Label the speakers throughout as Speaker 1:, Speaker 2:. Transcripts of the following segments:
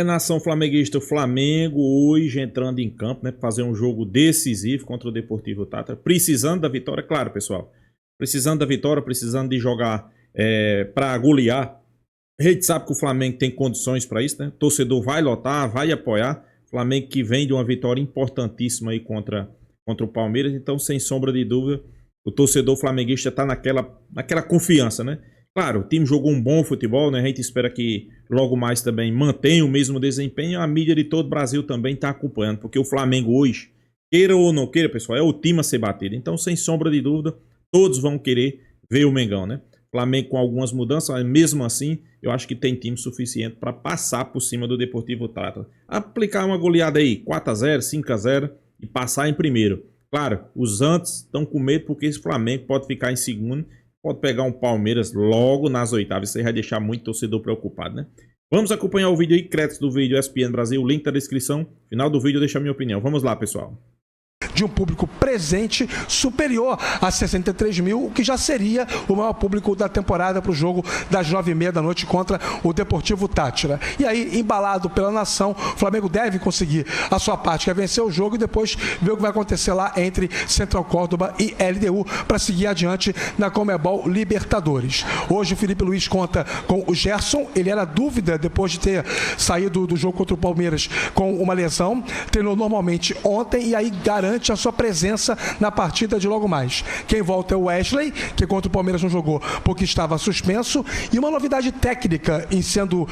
Speaker 1: Nação flamenguista, o Flamengo hoje entrando em campo, né, para fazer um jogo decisivo contra o Deportivo Tátira, precisando da vitória, claro, pessoal, precisando da vitória, precisando de jogar para golear. A gente sabe que o Flamengo tem condições para isso, né? O torcedor vai lotar, vai apoiar. O Flamengo que vem de uma vitória importantíssima aí contra o Palmeiras, então sem sombra de dúvida, o torcedor flamenguista está naquela confiança, né? Claro, o time jogou um bom futebol, né? A gente espera que logo mais também mantenha o mesmo desempenho. A mídia de todo o Brasil também está acompanhando, porque o Flamengo hoje, queira ou não queira, pessoal, é o time a ser batido. Então, sem sombra de dúvida, todos vão querer ver o Mengão, né? Flamengo com algumas mudanças, mas mesmo assim, eu acho que tem time suficiente para passar por cima do Deportivo Tátira. Aplicar uma goleada aí, 4-0, 5-0 e passar em primeiro. Claro, os antes estão com medo porque esse Flamengo pode ficar em segundo, pode pegar um Palmeiras logo nas oitavas. Isso aí vai deixar muito torcedor preocupado, né? Vamos acompanhar o vídeo aí, créditos do vídeo ESPN Brasil, o link da descrição. Final do vídeo eu deixo a minha opinião. Vamos lá, pessoal.
Speaker 2: De um público presente superior a 63 mil, o que já seria o maior público da temporada para o jogo das 9h30 da noite contra o Deportivo Tátira. E aí, embalado pela nação, o Flamengo deve conseguir a sua parte, que é vencer o jogo e depois ver o que vai acontecer lá entre Central Córdoba e LDU para seguir adiante na Conmebol Libertadores. Hoje o Felipe Luiz conta com o Gerson, ele era dúvida depois de ter saído do jogo contra o Palmeiras com uma lesão, treinou normalmente ontem e aí garante a sua presença na partida de logo mais. Quem volta é o Wesley, que contra o Palmeiras não jogou porque estava suspenso, e uma novidade técnica em sendo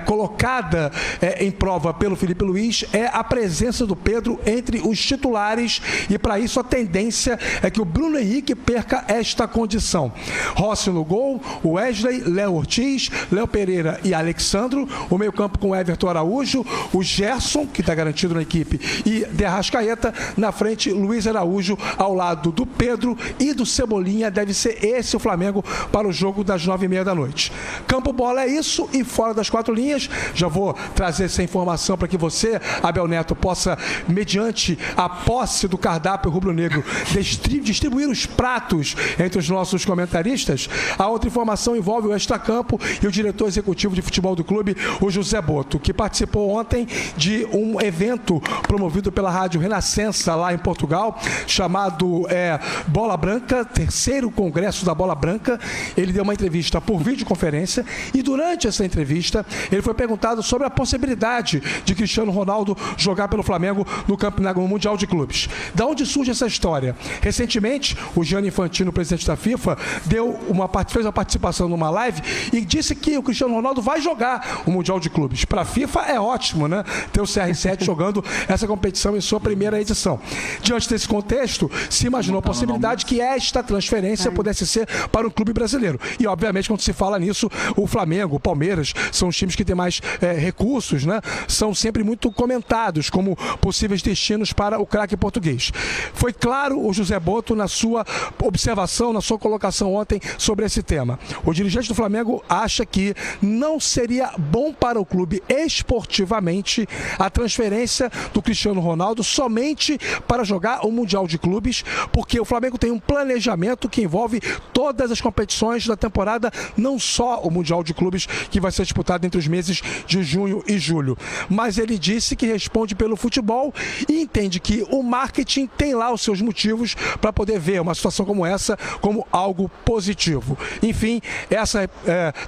Speaker 2: colocada em prova pelo Felipe Luiz é a presença do Pedro entre os titulares, e para isso a tendência é que o Bruno Henrique perca esta condição. Rossi no gol, o Wesley, Léo Ortiz, Léo Pereira e Alexandro, o meio campo com Everton Araújo, o Gerson, que está garantido na equipe, e De Arrascaeta, na frente Luiz Araújo ao lado do Pedro e do Cebolinha. Deve ser esse o Flamengo para o jogo das 9h30 da noite. Campo bola é isso, e fora das quatro linhas, já vou trazer essa informação para que você, Abel Neto, possa, mediante a posse do cardápio rubro-negro, distribuir os pratos entre os nossos comentaristas. A outra informação envolve o extracampo e o diretor executivo de futebol do clube, o José Boto, que participou ontem de um evento promovido pela Rádio Renascença lá em Portugal, chamado Bola Branca, terceiro congresso da Bola Branca. Ele deu uma entrevista por videoconferência e durante essa entrevista ele foi perguntado sobre a possibilidade de Cristiano Ronaldo jogar pelo Flamengo no Mundial de Clubes. Da onde surge essa história? Recentemente, o Gianni Infantino, presidente da FIFA, fez uma participação numa live e disse que o Cristiano Ronaldo vai jogar o Mundial de Clubes. Para a FIFA é ótimo, né? Ter o CR7 jogando essa competição em sua primeira edição. Diante desse contexto, se imaginou a possibilidade que esta transferência pudesse ser para um clube brasileiro. E, obviamente, quando se fala nisso, o Flamengo, o Palmeiras, são os times que têm mais recursos, né? São sempre muito comentados como possíveis destinos para o craque português. Foi claro o José Boto na sua observação, na sua colocação ontem sobre esse tema. O dirigente do Flamengo acha que não seria bom para o clube esportivamente a transferência do Cristiano Ronaldo somente para jogar o Mundial de Clubes, porque o Flamengo tem um planejamento que envolve todas as competições da temporada, não só o Mundial de Clubes, que vai ser disputado entre os meses de junho e julho. Mas ele disse que responde pelo futebol e entende que o marketing tem lá os seus motivos para poder ver uma situação como essa como algo positivo. Enfim, essa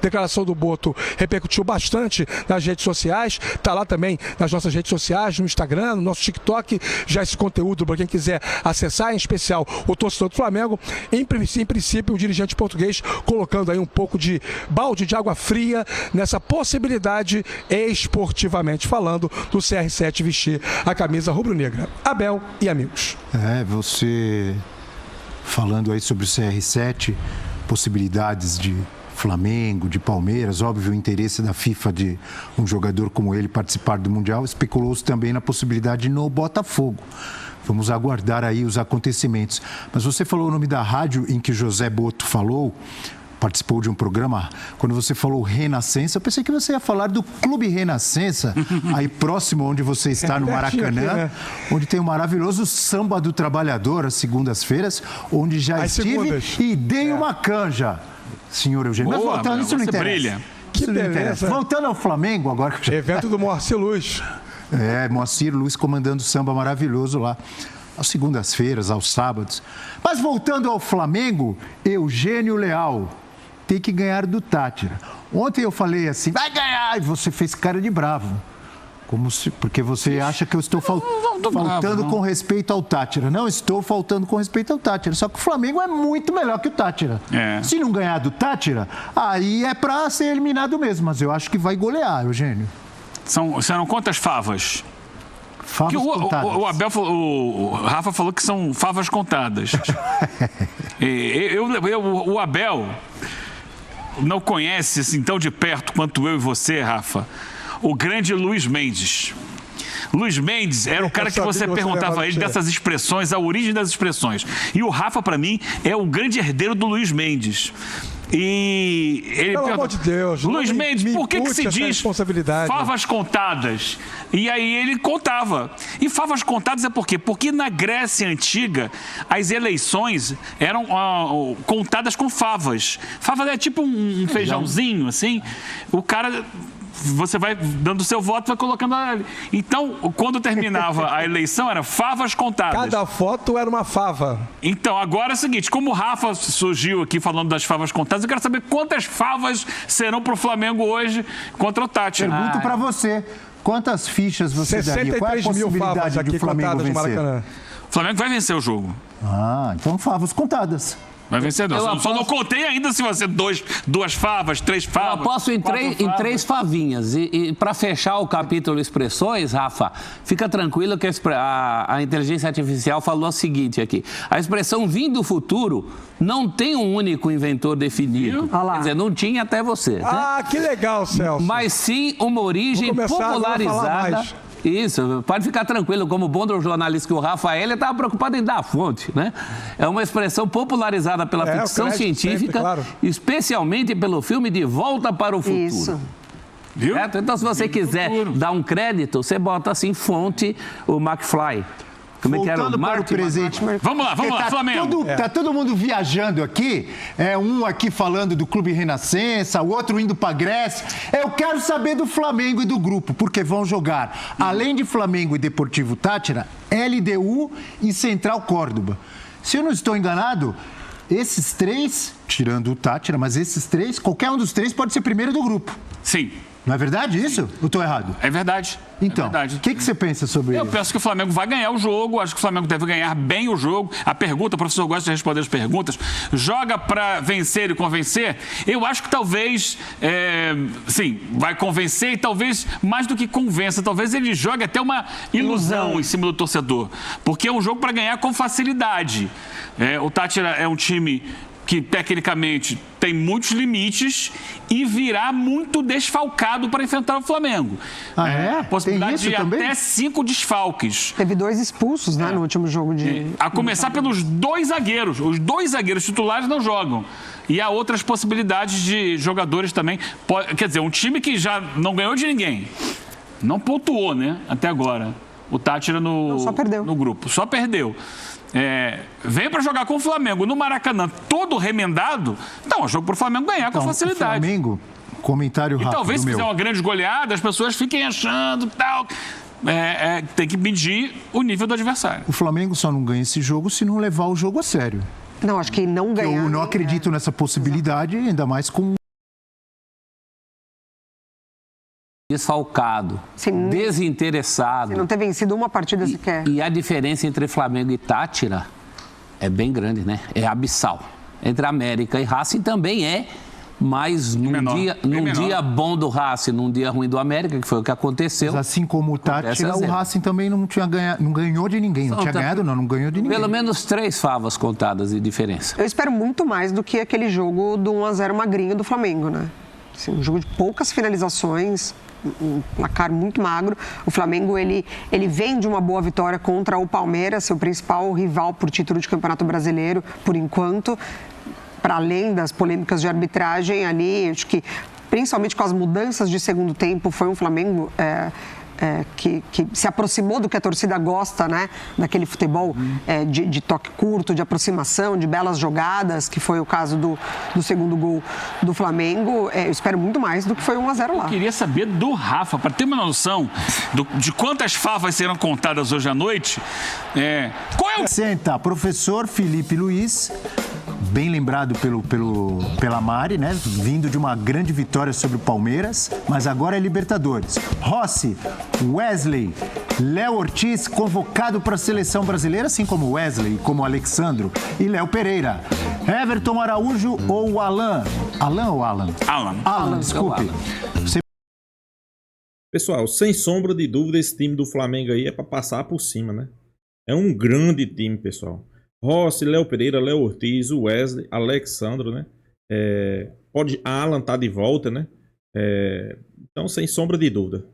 Speaker 2: declaração do Boto repercutiu bastante nas redes sociais, está lá também nas nossas redes sociais, no Instagram, no nosso TikTok, já esse conteúdo para quem quiser acessar, em especial o torcedor do Flamengo. Em princípio, o dirigente português colocando aí um pouco de balde de água fria nessa possibilidade, esportivamente falando, do CR7 vestir a camisa rubro-negra. Abel e amigos.
Speaker 3: Você falando aí sobre o CR7, possibilidades de Flamengo, de Palmeiras, óbvio o interesse da FIFA de um jogador como ele participar do Mundial, especulou-se também na possibilidade no Botafogo. Vamos aguardar aí os acontecimentos. Mas você falou o nome da rádio em que José Boto falou, participou de um programa. Quando você falou Renascença, eu pensei que você ia falar do Clube Renascença, aí próximo onde você está, no Maracanã, onde tem o maravilhoso Samba do Trabalhador, às segundas-feiras, onde já estive e dei uma canja. Senhor Eugênio,
Speaker 4: boa,
Speaker 3: mas voltando, isso não interessa.
Speaker 4: Brilha.
Speaker 2: Que
Speaker 3: Isso não interessa.
Speaker 2: beleza.
Speaker 3: Voltando ao Flamengo agora.
Speaker 2: Evento do Moacir Luz.
Speaker 3: Moacir Luz comandando samba maravilhoso lá. Às segundas-feiras, aos sábados. Mas voltando ao Flamengo, Eugênio Leal tem que ganhar do Tátira. Ontem eu falei assim, vai ganhar! E você fez cara de bravo. Porque você acha que eu estou faltando com respeito ao Tátira. Não estou faltando com respeito ao Tátira. Só que o Flamengo é muito melhor que o Tátira. Se não ganhar do Tátira, aí é para ser eliminado mesmo. Mas eu acho que vai golear, Eugênio.
Speaker 4: Serão quantas favas?
Speaker 3: Favas contadas.
Speaker 4: O Rafa falou que são favas contadas. O Abel não conhece assim tão de perto quanto eu e você, Rafa, o grande Luiz Mendes. Luiz Mendes era o cara que você perguntava a ele dessas expressões, a origem das expressões. E o Rafa, para mim, é o grande herdeiro do Luiz Mendes. E ele
Speaker 2: Pelo amor de Deus,
Speaker 4: Luiz Mendes, por que se diz favas contadas? E aí ele contava. E favas contadas é por quê? Porque na Grécia Antiga, as eleições eram contadas com favas. Favas é tipo um feijãozinho, assim. O cara... Você vai dando o seu voto, vai colocando ali. Então, quando terminava a eleição, eram favas contadas.
Speaker 2: Cada foto era uma fava.
Speaker 4: Então, agora é o seguinte, como o Rafa surgiu aqui falando das favas contadas, eu quero saber quantas favas serão para o Flamengo hoje contra o Tátira.
Speaker 3: Pergunto para você, quantas fichas você daria? Qual é a possibilidade de o Flamengo vencer?
Speaker 4: O Flamengo vai vencer o jogo.
Speaker 3: Então favas contadas.
Speaker 4: Vai vencer, não. Só não contei ainda se vai ser duas favas, 3 favas.
Speaker 5: Eu aposto em 3 favinhas. E para fechar o capítulo expressões, Rafa, fica tranquilo que a inteligência artificial falou o seguinte aqui. A expressão vir do futuro não tem um único inventor definido. Quer dizer, não tinha até você.
Speaker 2: Ah, que legal, Celso.
Speaker 5: Mas sim uma origem popularizada. Isso, pode ficar tranquilo, como bom jornalista que o Rafael, ele estava preocupado em dar a fonte, né? É uma expressão popularizada pela ficção científica, sempre, claro. Especialmente pelo filme De Volta para o Futuro. Isso.
Speaker 4: Viu?
Speaker 5: Certo? Então, se você quiser dar um crédito, você bota assim, fonte, o McFly. Como é que era?
Speaker 3: Voltando para o presente.
Speaker 4: Vamos lá, Flamengo.
Speaker 3: Tá todo mundo viajando aqui. Um aqui falando do Clube Renascença, o outro indo para Grécia. Eu quero saber do Flamengo e do grupo, porque vão jogar, além de Flamengo e Deportivo Tátira, LDU e Central Córdoba. Se eu não estou enganado, esses 3, tirando o Tátira, mas esses 3, qualquer um dos 3 pode ser primeiro do grupo.
Speaker 4: Sim.
Speaker 3: Não é verdade isso? Ou estou errado?
Speaker 4: É verdade.
Speaker 3: Então, o que você pensa sobre isso?
Speaker 4: Eu penso que o Flamengo vai ganhar o jogo, acho que o Flamengo deve ganhar bem o jogo. A pergunta, o professor gosta de responder as perguntas, joga para vencer e convencer? Eu acho que talvez, sim, vai convencer e talvez, mais do que convença, talvez ele jogue até uma ilusão em cima do torcedor. Porque é um jogo para ganhar com facilidade. O Tátira é um time que tecnicamente tem muitos limites e virá muito desfalcado para enfrentar o Flamengo. A possibilidade de também? Até 5 desfalques.
Speaker 6: Teve 2 expulsos, né, no último jogo de...
Speaker 4: A começar pelos 2 zagueiros. Os 2 zagueiros titulares não jogam. E há outras possibilidades de jogadores também. Quer dizer, um time que já não ganhou de ninguém. Não pontuou, né, até agora. O Tátira
Speaker 6: só perdeu.
Speaker 4: No grupo. Só perdeu. Vem para jogar com o Flamengo no Maracanã todo remendado, então é jogo para o Flamengo ganhar com facilidade.
Speaker 3: O Flamengo, comentário rápido.
Speaker 4: E talvez se fizer uma grande goleada, as pessoas fiquem achando tal. Tem que medir o nível do adversário.
Speaker 3: O Flamengo só não ganha esse jogo se não levar o jogo a sério.
Speaker 6: Não, acho que não ganhar.
Speaker 3: Eu não acredito nessa possibilidade, ainda mais com...
Speaker 5: Desfalcado, desinteressado.
Speaker 6: Se não ter vencido uma partida sequer.
Speaker 5: E a diferença entre Flamengo e Tátira é bem grande, né? É abissal. Entre América e Racing também mas num dia bom do Racing, num dia ruim do América, que foi o que aconteceu.
Speaker 3: Mas assim como o Tátira, o Racing também não ganhou de ninguém. Não ganhou de ninguém.
Speaker 5: Pelo menos 3 favas contadas de diferença.
Speaker 6: Eu espero muito mais do que aquele jogo do 1-0 magrinho do Flamengo, né? Assim, um jogo de poucas finalizações, um placar muito magro. O Flamengo, ele vem de uma boa vitória contra o Palmeiras, seu principal rival por título de Campeonato Brasileiro, por enquanto. Para além das polêmicas de arbitragem ali, acho que principalmente com as mudanças de segundo tempo, foi um Flamengo que se aproximou do que a torcida gosta, né? Daquele futebol de toque curto, de aproximação, de belas jogadas, que foi o caso do segundo gol do Flamengo. Eu espero muito mais do que foi 1-0 lá.
Speaker 4: Eu queria saber do Rafa, para ter uma noção de quantas favas serão contadas hoje à noite. Qual é o...
Speaker 3: Senta, professor Felipe Luiz, bem lembrado pela Mari, né? Vindo de uma grande vitória sobre o Palmeiras, mas agora é Libertadores. Rossi, Wesley, Léo Ortiz, convocado para a seleção brasileira, assim como Wesley, como Alexandro e Léo Pereira. Everton Araújo ou Alan? Alan ou Alan? Alan, desculpe.
Speaker 1: Pessoal, sem sombra de dúvida, esse time do Flamengo aí é para passar por cima, né? É um grande time, pessoal. Rossi, Léo Pereira, Léo Ortiz, Wesley, Alexandro, né? Alan tá de volta, né? Então, sem sombra de dúvida.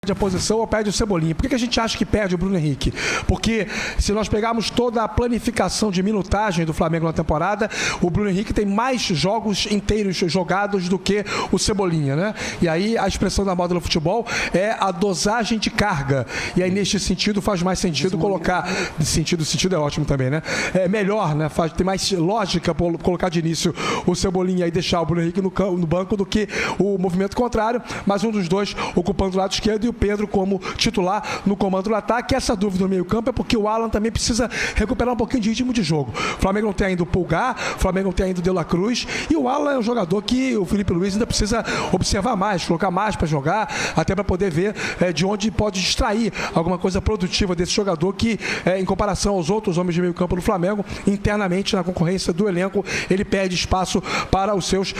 Speaker 2: A posição ou perde o Cebolinha. Por que a gente acha que perde o Bruno Henrique? Porque se nós pegarmos toda a planificação de minutagem do Flamengo na temporada, o Bruno Henrique tem mais jogos inteiros jogados do que o Cebolinha, né? E aí a expressão da moda no futebol é a dosagem de carga. E aí neste sentido faz mais sentido colocar... Sentido é ótimo também, né? É melhor, né? Tem mais lógica colocar de início o Cebolinha e deixar o Bruno Henrique no banco do que o movimento contrário, mas um dos dois ocupando o lado esquerdo e o Pedro como titular no comando do ataque. Essa dúvida no meio campo é porque o Alan também precisa recuperar um pouquinho de ritmo de jogo. O Flamengo não tem ainda o Pulgar, o Flamengo não tem ainda o De La Cruz, e o Alan é um jogador que o Felipe Luiz ainda precisa observar mais, colocar mais para jogar, até para poder ver de onde pode extrair alguma coisa produtiva desse jogador que, em comparação aos outros homens de meio campo do Flamengo, internamente na concorrência do elenco, ele perde espaço para os seus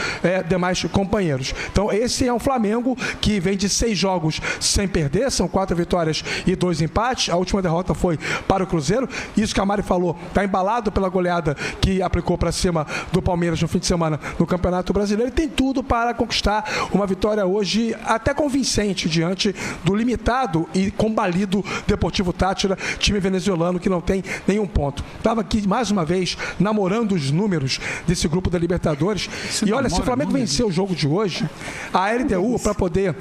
Speaker 2: demais companheiros. Então esse é um Flamengo que vem de 6 jogos sem perder, são 4 vitórias e 2 empates. A última derrota foi para o Cruzeiro. Isso que a Mari falou, está embalado pela goleada que aplicou para cima do Palmeiras no fim de semana no Campeonato Brasileiro, e tem tudo para conquistar uma vitória hoje até convincente diante do limitado e combalido Deportivo Táchira, time venezuelano que não tem nenhum ponto. Estava aqui mais uma vez namorando os números desse grupo da Libertadores. E olha, se o Flamengo vencer o jogo de hoje, a LDU, para poder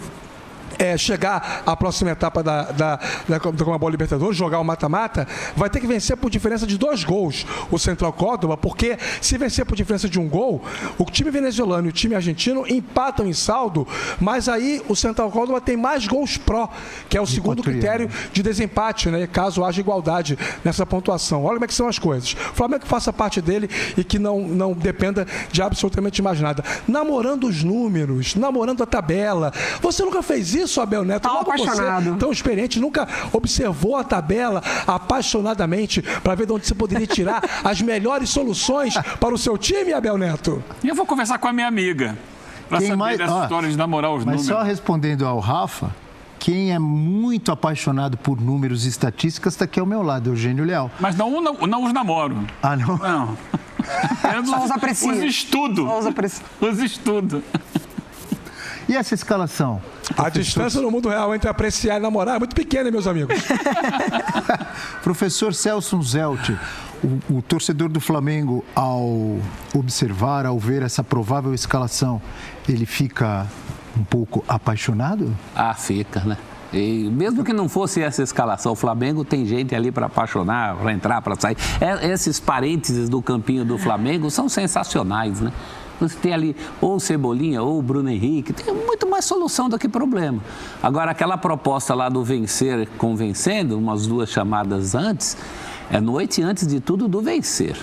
Speaker 2: chegar à próxima etapa da Conmebol Libertadores, jogar o mata-mata, vai ter que vencer por diferença de 2 gols o Central Córdoba, porque se vencer por diferença de 1 gol, o time venezuelano e o time argentino empatam em saldo, mas aí o Central Córdoba tem mais gols pró, que é o segundo critério de desempate, né, caso haja igualdade nessa pontuação. Olha como é que são as coisas. O Flamengo que faça parte dele e que não dependa de absolutamente mais nada. Namorando os números, namorando a tabela. Você nunca fez isso, Abel Neto?
Speaker 6: Tá apaixonado.
Speaker 2: Você, tão experiente, nunca observou a tabela apaixonadamente para ver de onde você poderia tirar as melhores soluções para o seu time, Abel Neto?
Speaker 4: E eu vou conversar com a minha amiga para saber dessa história de namorar os números.
Speaker 3: Mas só respondendo ao Rafa, quem é muito apaixonado por números e estatísticas está aqui ao meu lado, Eugênio Leal.
Speaker 4: Mas não os namoro.
Speaker 3: Ah, não?
Speaker 4: Não.
Speaker 6: Só os aprecia.
Speaker 4: Os estudo. Os estudo.
Speaker 3: E essa escalação?
Speaker 2: A distância no mundo real entre apreciar e namorar é muito pequena, meus amigos.
Speaker 3: Professor Celso Zelt, o torcedor do Flamengo, ao observar, ao ver essa provável escalação, ele fica um pouco apaixonado?
Speaker 5: Ah, fica, né? E mesmo que não fosse essa escalação, o Flamengo tem gente ali para apaixonar, para entrar, para sair. Esses parênteses do campinho do Flamengo são sensacionais, né? Você tem ali ou o Cebolinha ou o Bruno Henrique, tem muito mais solução do que problema. Agora, aquela proposta lá do vencer convencendo, umas 2 chamadas antes, é noite antes de tudo do vencer.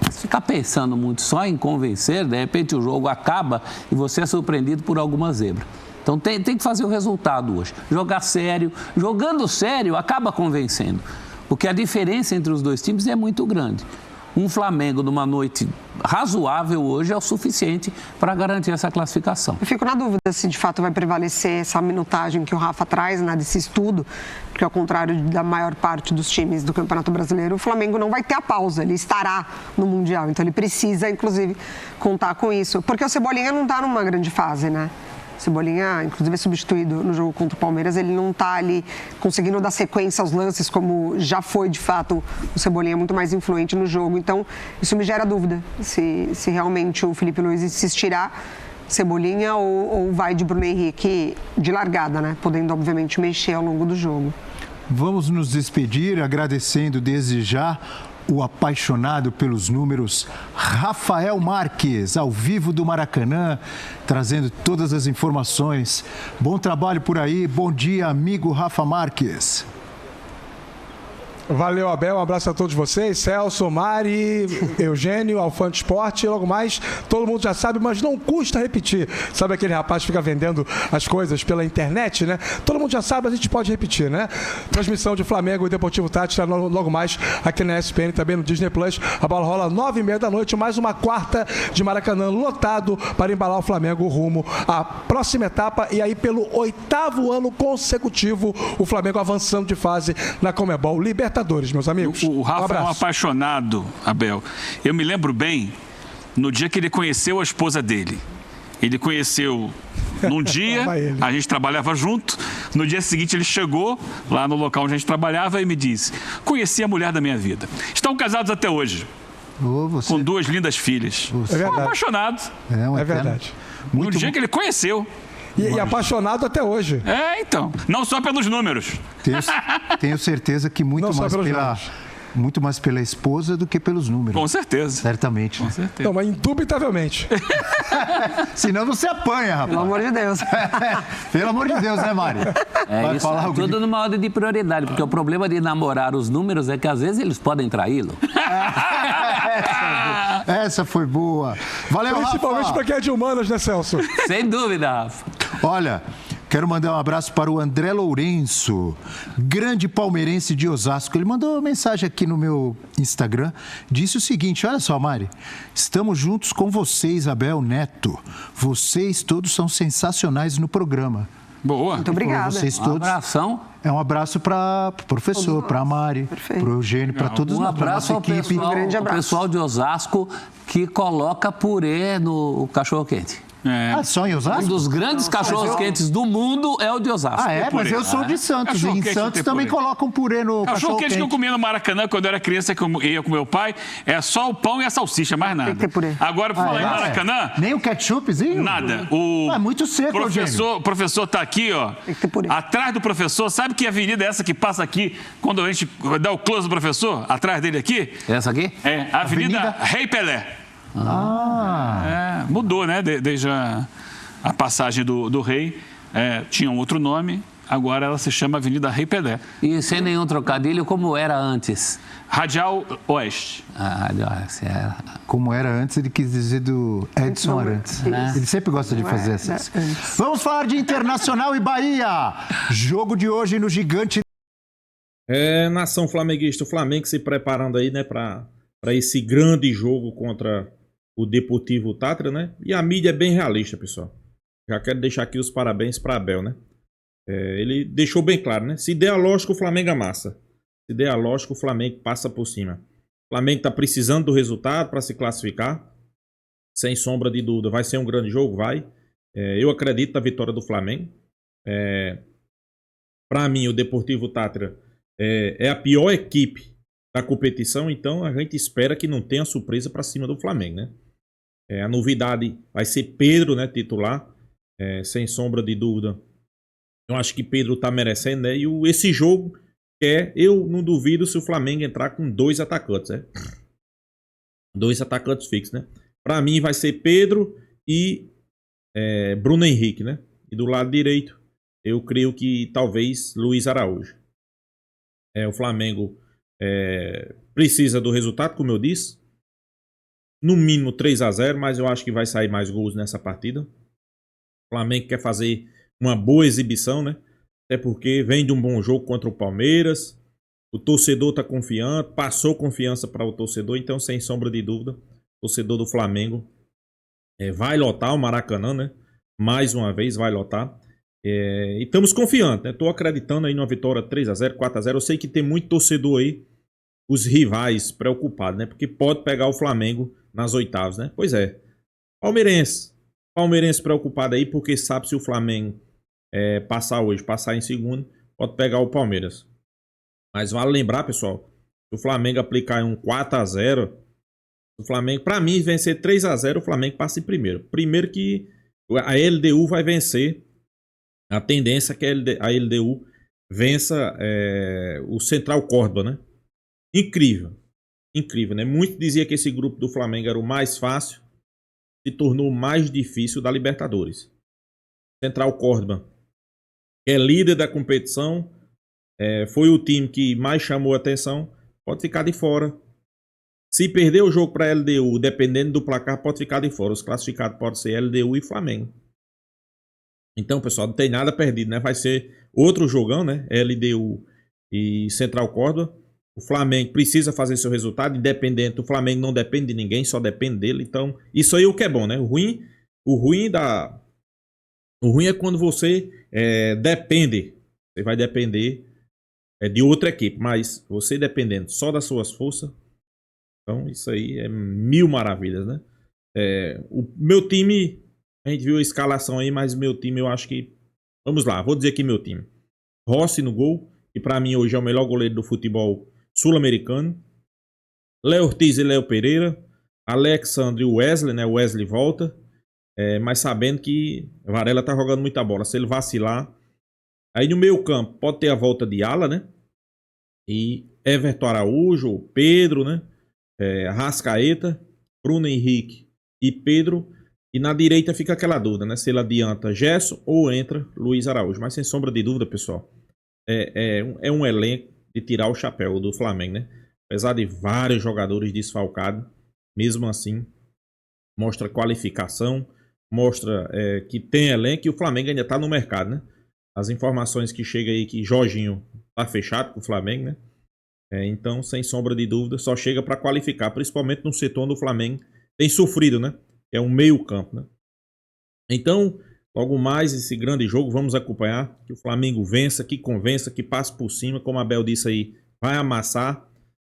Speaker 5: Se ficar pensando muito só em convencer, de repente o jogo acaba e você é surpreendido por alguma zebra. Então tem que fazer o resultado hoje. Jogar sério, jogando sério acaba convencendo. Porque a diferença entre os 2 times é muito grande. Um Flamengo numa noite razoável hoje é o suficiente para garantir essa classificação.
Speaker 6: Eu fico na dúvida se de fato vai prevalecer essa minutagem que o Rafa traz, né, desse estudo, porque ao contrário da maior parte dos times do Campeonato Brasileiro, o Flamengo não vai ter a pausa, ele estará no Mundial, então ele precisa, inclusive, contar com isso. Porque o Cebolinha não está numa grande fase, né? Cebolinha, inclusive, é substituído no jogo contra o Palmeiras, ele não está ali conseguindo dar sequência aos lances como já foi, de fato, o Cebolinha é muito mais influente no jogo. Então, isso me gera dúvida se realmente o Felipe Luiz insistirá Cebolinha ou vai de Bruno Henrique de largada, né? Podendo, obviamente, mexer ao longo do jogo.
Speaker 3: Vamos nos despedir agradecendo desde já o apaixonado pelos números Rafael Marques, ao vivo do Maracanã, trazendo todas as informações. Bom trabalho por aí, bom dia, amigo Rafa Marques.
Speaker 2: Valeu, Abel. Um abraço a todos vocês. Celso, Mari, Eugênio, Alfante Esporte. Logo mais, todo mundo já sabe, mas não custa repetir. Sabe aquele rapaz que fica vendendo as coisas pela internet, né? Todo mundo já sabe, a gente pode repetir, né? Transmissão de Flamengo e Deportivo Táchira logo mais aqui na ESPN, também no Disney Plus. A bola rola 9h30 da noite, mais uma quarta de Maracanã lotado para embalar o Flamengo rumo à próxima etapa. E aí, pelo 8º ano consecutivo, o Flamengo avançando de fase na Conmebol Libertadores, meus amigos.
Speaker 4: O Rafa é um apaixonado, Abel. Eu me lembro bem no dia que ele conheceu a esposa dele. Ele conheceu num dia, a gente trabalhava junto. No dia seguinte ele chegou lá no local onde a gente trabalhava e me disse: conheci a mulher da minha vida. Estão casados até hoje. Com 2 lindas filhas.
Speaker 2: É verdade.
Speaker 4: Apaixonado.
Speaker 2: É verdade.
Speaker 4: No dia que ele conheceu.
Speaker 2: E apaixonado até hoje.
Speaker 4: Então. Não só pelos números.
Speaker 3: Tenho certeza que muito mais pela esposa do que pelos números.
Speaker 4: Com certeza.
Speaker 3: Certamente.
Speaker 4: Com certeza.
Speaker 2: Não, mas indubitavelmente.
Speaker 3: Senão você apanha, rapaz.
Speaker 6: Pelo amor de Deus.
Speaker 3: Pelo amor de Deus, né, Mari?
Speaker 5: Vai isso falar tudo numa ordem de prioridade, porque o problema de namorar os números é que às vezes eles podem traí-lo.
Speaker 3: Essa foi boa. Valeu,
Speaker 2: Principalmente para quem é de humanas, né, Celso?
Speaker 5: Sem dúvida, Rafa.
Speaker 3: Olha, quero mandar um abraço para o André Lourenço, grande palmeirense de Osasco. Ele mandou uma mensagem aqui no meu Instagram, disse o seguinte: olha só, Mari, estamos juntos com vocês, Abel, Neto. Vocês todos são sensacionais no programa.
Speaker 4: Boa.
Speaker 6: Muito obrigada.
Speaker 3: Vocês todos.
Speaker 5: Um abração.
Speaker 3: É um abraço para o professor, para a Mari, para o Eugênio, para todos nós, para a nossa equipe.
Speaker 5: Um pessoal de Osasco que coloca purê no cachorro-quente.
Speaker 3: Só em Osasco?
Speaker 5: Um dos grandes cachorros-quentes do mundo é o de Osasco.
Speaker 3: Mas eu sou de Santos. E em Santos também colocam purê no
Speaker 4: cachorro-quente que eu comia no Maracanã quando eu era criança, que eu ia com meu pai, é só o pão e a salsicha, mais nada.
Speaker 6: Tem que ter purê.
Speaker 4: Agora, por falar em Maracanã...
Speaker 3: Nem o ketchupzinho?
Speaker 4: Nada.
Speaker 3: É muito seco,
Speaker 4: o professor tá aqui, ó.
Speaker 6: Tem que ter purê.
Speaker 4: Atrás do professor, sabe que avenida é essa que passa aqui, quando a gente dá o close do professor? Atrás dele aqui?
Speaker 5: Essa aqui?
Speaker 4: É, Avenida Rei Pelé. Mudou, né? Desde a passagem do rei. Tinha um outro nome, agora ela se chama Avenida Rei Pelé.
Speaker 5: E sem nenhum trocadilho, como era antes?
Speaker 4: Radial Oeste.
Speaker 5: Radial Oeste.
Speaker 3: Como era antes, ele quis dizer do Edson Arantes. Ele sempre gosta de fazer essas. Vamos falar de Internacional e Bahia. Jogo de hoje no Gigante.
Speaker 1: Nação flamenguista, o Flamengo se preparando aí, né, para esse grande jogo contra o Deportivo Táchira, né? E a mídia é bem realista, pessoal. Já quero deixar aqui os parabéns para Abel, né? Ele deixou bem claro, né? Se der a lógica, o Flamengo amassa. Se der a lógica, o Flamengo passa por cima. O Flamengo está precisando do resultado para se classificar. Sem sombra de dúvida. Vai ser um grande jogo? Vai. Eu acredito na vitória do Flamengo. Para mim, o Deportivo Táchira é a pior equipe da competição, então a gente espera que não tenha surpresa para cima do Flamengo, né? A novidade vai ser Pedro, né, titular, sem sombra de dúvida. Eu acho que Pedro tá merecendo, né? E esse jogo, eu não duvido se o Flamengo entrar com 2 atacantes, né? 2 atacantes fixos, né? Para mim vai ser Pedro e Bruno Henrique, né? E do lado direito, eu creio que talvez Luiz Araújo. O Flamengo precisa do resultado, como eu disse. No mínimo 3-0, mas eu acho que vai sair mais gols nessa partida. O Flamengo quer fazer uma boa exibição, né? Até porque vem de um bom jogo contra o Palmeiras. O torcedor está confiante, passou confiança para o torcedor, então sem sombra de dúvida, o torcedor do Flamengo vai lotar o Maracanã, né? Mais uma vez vai lotar. E estamos confiantes, né? Estou acreditando aí numa vitória 3-0, 4-0. Eu sei que tem muito torcedor aí, os rivais preocupados, né? Porque pode pegar o Flamengo nas oitavas, né? Pois é. Palmeirense preocupado aí, porque sabe se o Flamengo passar hoje, passar em segundo, pode pegar o Palmeiras. Mas vale lembrar, pessoal, se o Flamengo aplicar um 4-0, o Flamengo, para mim, vencer 3-0, o Flamengo passa em primeiro. Primeiro que A LDU vai vencer. A tendência é que a LDU vença o Central Córdoba, né? Incrível. Incrível, né? Muito dizia que esse grupo do Flamengo era o mais fácil, se tornou o mais difícil da Libertadores. Central Córdoba, que é líder da competição, foi o time que mais chamou a atenção, pode ficar de fora. Se perder o jogo para a LDU, dependendo do placar, pode ficar de fora. Os classificados podem ser LDU e Flamengo. Então, pessoal, não tem nada perdido, né? Vai ser outro jogão, né? LDU e Central Córdoba. O Flamengo precisa fazer seu resultado, independente. O Flamengo não depende de ninguém, só depende dele. Então, isso aí é o que é bom, né? O ruim é quando você depende. Você vai depender de outra equipe, mas você dependendo só das suas forças. Então, isso aí é mil maravilhas, né? O meu time, a gente viu a escalação aí, mas meu time eu acho que... Vamos lá, vou dizer aqui meu time. Rossi no gol, que pra mim hoje é o melhor goleiro do futebol sul-americano. Léo Ortiz e Léo Pereira. Alexandre e Wesley, né? Wesley volta. Mas sabendo que Varela tá jogando muita bola. Se ele vacilar... Aí no meio campo pode ter a volta de Ala, né? E Everton Araújo, Pedro, né? Arrascaeta, Bruno Henrique e Pedro. E na direita fica aquela dúvida, né? Se ele adianta Gerson ou entra Luiz Araújo. Mas sem sombra de dúvida, pessoal, é um elenco de tirar o chapéu do Flamengo, né? Apesar de vários jogadores desfalcados, mesmo assim, mostra qualificação, mostra que tem elenco e o Flamengo ainda está no mercado, né? As informações que chegam aí que Jorginho tá fechado com o Flamengo, né? Então, sem sombra de dúvida, só chega para qualificar, principalmente no setor onde o Flamengo tem sofrido, né? É um meio campo, né? Então, logo mais esse grande jogo, vamos acompanhar que o Flamengo vença, que convença, que passe por cima, como a Abel disse aí, vai amassar.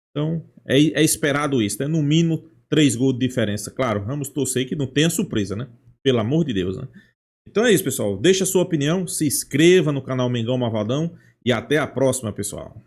Speaker 1: Então, é esperado isso, né? No mínimo 3 gols de diferença. Claro, vamos torcer que não tenha surpresa, né? Pelo amor de Deus, né? Então é isso, pessoal. Deixa a sua opinião, se inscreva no canal Mengão Malvadão e até a próxima, pessoal.